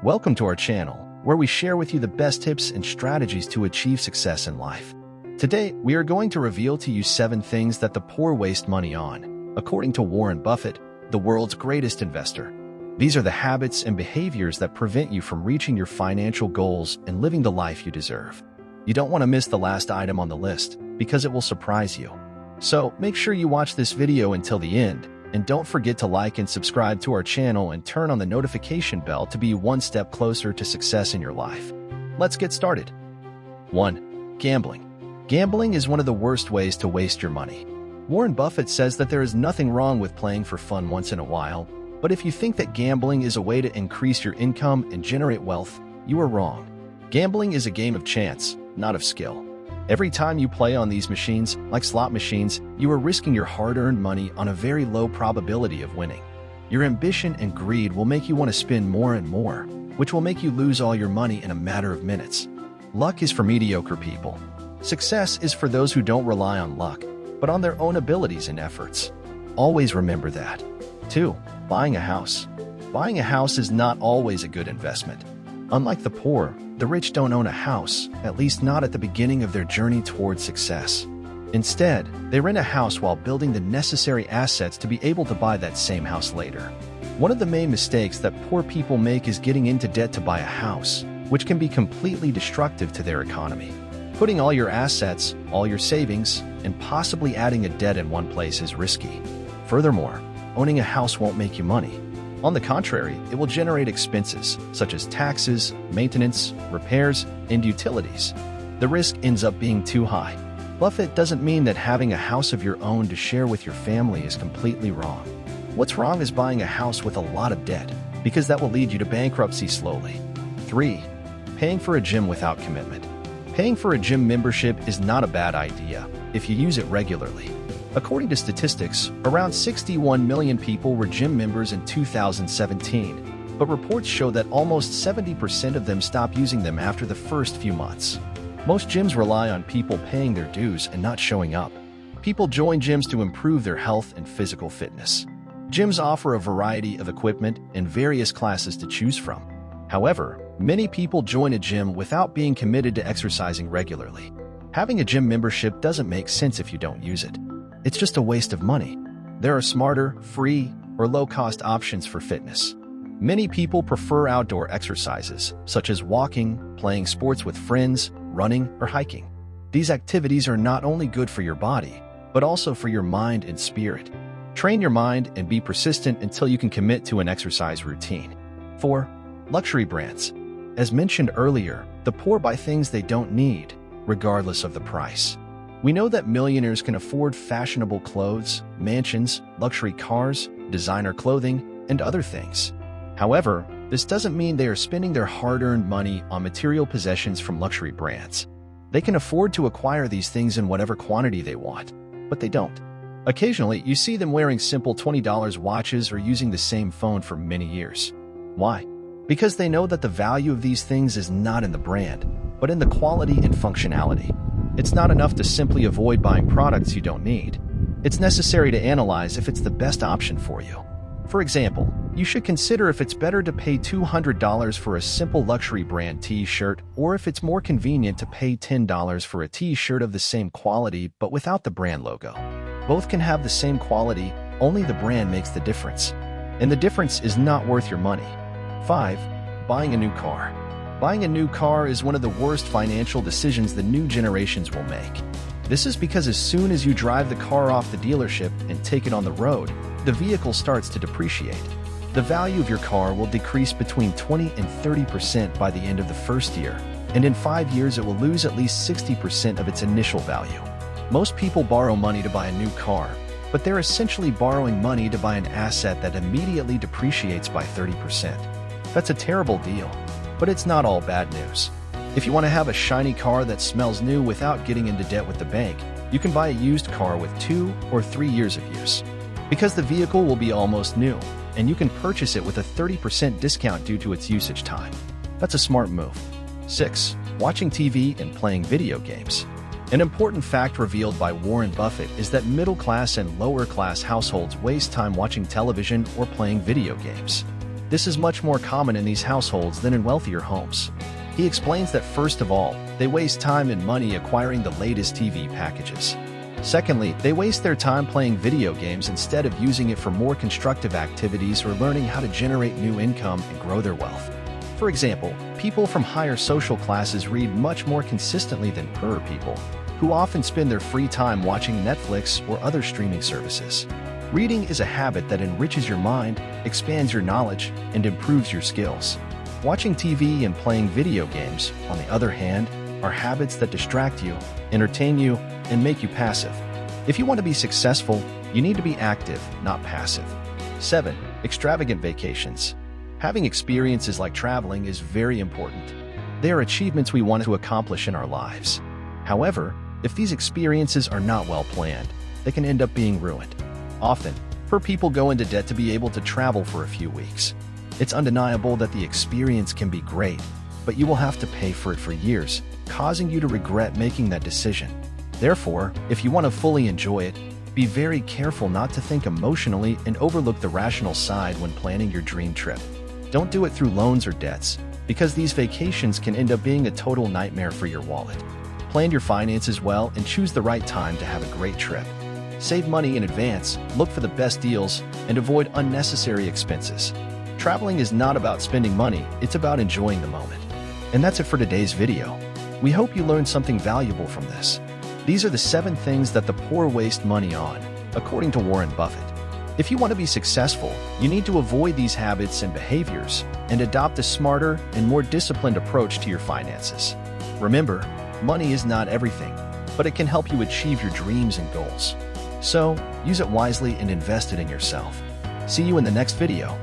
Welcome to our channel, where we share with you the best tips and strategies to achieve success in life. Today, we are going to reveal to you 7 things that the poor waste money on, according to Warren Buffett, the world's greatest investor. These are the habits and behaviors that prevent you from reaching your financial goals and living the life you deserve. You don't want to miss the last item on the list, because it will surprise you. So, make sure you watch this video until the end, and don't forget to like and subscribe to our channel and turn on the notification bell to be one step closer to success in your life. Let's get started. 1. Gambling. Gambling is one of the worst ways to waste your money. Warren Buffett says that there is nothing wrong with playing for fun once in a while, but if you think that gambling is a way to increase your income and generate wealth, you are wrong. Gambling is a game of chance, not of skill. Every time you play on these machines, like slot machines, you are risking your hard-earned money on a very low probability of winning. Your ambition and greed will make you want to spend more and more, which will make you lose all your money in a matter of minutes. Luck is for mediocre people. Success is for those who don't rely on luck, but on their own abilities and efforts. Always remember that. 2. Buying a house. Buying a house is not always a good investment. Unlike the poor, the rich don't own a house, at least not at the beginning of their journey towards success. Instead, they rent a house while building the necessary assets to be able to buy that same house later. One of the main mistakes that poor people make is getting into debt to buy a house, which can be completely destructive to their economy. Putting all your assets, all your savings, and possibly adding a debt in one place is risky. Furthermore, owning a house won't make you money. On the contrary, it will generate expenses, such as taxes, maintenance, repairs, and utilities. The risk ends up being too high. Buffett doesn't mean that having a house of your own to share with your family is completely wrong. What's wrong is buying a house with a lot of debt, because that will lead you to bankruptcy slowly. 3. Paying for a gym without commitment. Paying for a gym membership is not a bad idea if you use it regularly. According to statistics, around 61 million people were gym members in 2017, but reports show that almost 70% of them stop using them after the first few months. Most gyms rely on people paying their dues and not showing up. People join gyms to improve their health and physical fitness. Gyms offer a variety of equipment and various classes to choose from. However, many people join a gym without being committed to exercising regularly. Having a gym membership doesn't make sense if you don't use it. It's just a waste of money. There are smarter, free, or low-cost options for fitness. Many people prefer outdoor exercises, such as walking, playing sports with friends, running, or hiking. These activities are not only good for your body, but also for your mind and spirit. Train your mind and be persistent until you can commit to an exercise routine. 4. Luxury brands. As mentioned earlier, the poor buy things they don't need, regardless of the price. We know that millionaires can afford fashionable clothes, mansions, luxury cars, designer clothing, and other things. However, this doesn't mean they are spending their hard-earned money on material possessions from luxury brands. They can afford to acquire these things in whatever quantity they want, but they don't. Occasionally, you see them wearing simple $20 watches or using the same phone for many years. Why? Because they know that the value of these things is not in the brand, but in the quality and functionality. It's not enough to simply avoid buying products you don't need. It's necessary to analyze if it's the best option for you. For example, you should consider if it's better to pay $200 for a simple luxury brand t-shirt or if it's more convenient to pay $10 for a t-shirt of the same quality but without the brand logo. Both can have the same quality, only the brand makes the difference. And the difference is not worth your money. 5. Buying a new car. Buying a new car is one of the worst financial decisions the new generations will make. This is because as soon as you drive the car off the dealership and take it on the road, the vehicle starts to depreciate. The value of your car will decrease between 20 and 30% by the end of the first year, and in 5 years it will lose at least 60% of its initial value. Most people borrow money to buy a new car, but they're essentially borrowing money to buy an asset that immediately depreciates by 30%. That's a terrible deal. But it's not all bad news. If you want to have a shiny car that smells new without getting into debt with the bank, you can buy a used car with 2 or 3 years of use. Because the vehicle will be almost new, and you can purchase it with a 30% discount due to its usage time. That's a smart move. 6. Watching TV and playing video games. An important fact revealed by Warren Buffett is that middle-class and lower-class households waste time watching television or playing video games. This is much more common in these households than in wealthier homes. He explains that first of all, they waste time and money acquiring the latest TV packages. Secondly, they waste their time playing video games instead of using it for more constructive activities or learning how to generate new income and grow their wealth. For example, people from higher social classes read much more consistently than poorer people, who often spend their free time watching Netflix or other streaming services. Reading is a habit that enriches your mind, expands your knowledge, and improves your skills. Watching TV and playing video games, on the other hand, are habits that distract you, entertain you, and make you passive. If you want to be successful, you need to be active, not passive. 7. Extravagant vacations. Having experiences like traveling is very important. They are achievements we want to accomplish in our lives. However, if these experiences are not well planned, they can end up being ruined. Often, poor people go into debt to be able to travel for a few weeks. It's undeniable that the experience can be great, but you will have to pay for it for years, causing you to regret making that decision. Therefore, if you want to fully enjoy it, be very careful not to think emotionally and overlook the rational side when planning your dream trip. Don't do it through loans or debts, because these vacations can end up being a total nightmare for your wallet. Plan your finances well and choose the right time to have a great trip. Save money in advance, look for the best deals, and avoid unnecessary expenses. Traveling is not about spending money, it's about enjoying the moment. And that's it for today's video. We hope you learned something valuable from this. These are the 7 things that the poor waste money on, according to Warren Buffett. If you want to be successful, you need to avoid these habits and behaviors and adopt a smarter and more disciplined approach to your finances. Remember, money is not everything, but it can help you achieve your dreams and goals. So, use it wisely and invest it in yourself. See you in the next video.